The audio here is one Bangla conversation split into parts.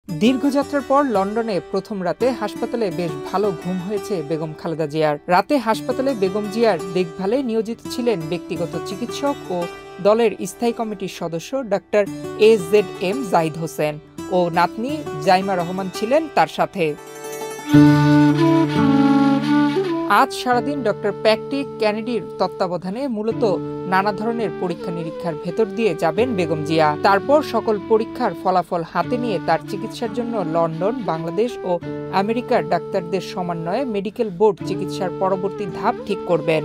দীর্ঘযাত্রার পর লন্ডনে প্রথম রাতে হাসপাতালে বেশ ভালো ঘুম হয়েছে বেগম খালেদা জিয়ার। রাতে হাসপাতালে বেগম জিয়ার দেখভালে নিয়োজিত ছিলেন ব্যক্তিগত চিকিৎসক ও দলের স্থায়ী কমিটির সদস্য ডাক্তার AZM জাহিদ হোসেন ও নাতনি জাইমা রহমান ছিলেন তার সাথে। আজ সারাদিন ডক্টর প্যাট্রিক কেনেডির তত্ত্বাবধানে মূলত নানা ধরনের পরীক্ষা নিরীক্ষার ভেতর দিয়ে যাবেন বেগম জিয়া। তারপর সকল পরীক্ষার ফলাফল হাতে নিয়ে তার চিকিৎসার জন্য লন্ডন, বাংলাদেশ ও আমেরিকার ডাক্তারদের সমন্বয়ে মেডিকেল বোর্ড চিকিৎসার পরবর্তী ধাপ ঠিক করবেন।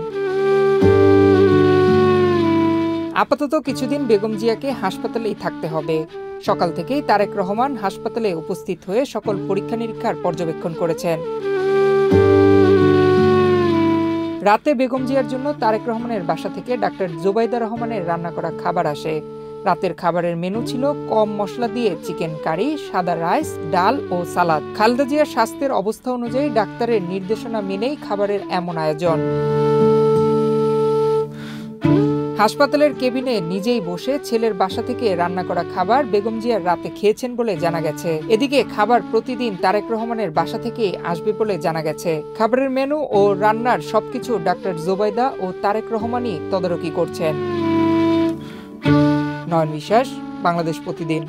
আপাতত কিছুদিন বেগম জিয়াকে হাসপাতালেই থাকতে হবে। সকাল থেকেই তারেক রহমান হাসপাতালে উপস্থিত হয়ে সকল পরীক্ষা নিরীক্ষার পর্যবেক্ষণ করেছেন। রাতে বেগম জিয়ার জন্য তারেক রহমানের বাসা থেকে ডাক্তার জোবাইদা রহমানের রান্না করা খাবার আসে। রাতের খাবারের মেনু ছিল কম মশলা দিয়ে চিকেন কারি, সাদা রাইস, ডাল ও সালাদ। খালেদা জিয়ার স্বাস্থ্যের অবস্থা অনুযায়ী ডাক্তারের নির্দেশনা মেনেই খাবারের এমন আয়োজন। হাসপাতালের কেবিনে নিজেই বসে ছেলের বাসা থেকে রান্না করা খাবার বেগম জিয়ার রাতে খেয়েছেন বলে জানা গেছে। এদিকে খাবার প্রতিদিন তারেক রহমানের বাসা থেকে আসবে বলে জানা গেছে। খাবারের মেনু ও রান্নার সবকিছু ডাক্তার জোবাইদা ও তারেক রহমানই তদারকি করছেন। নয়ন বিশ্বাস, বাংলাদেশ প্রতিদিন।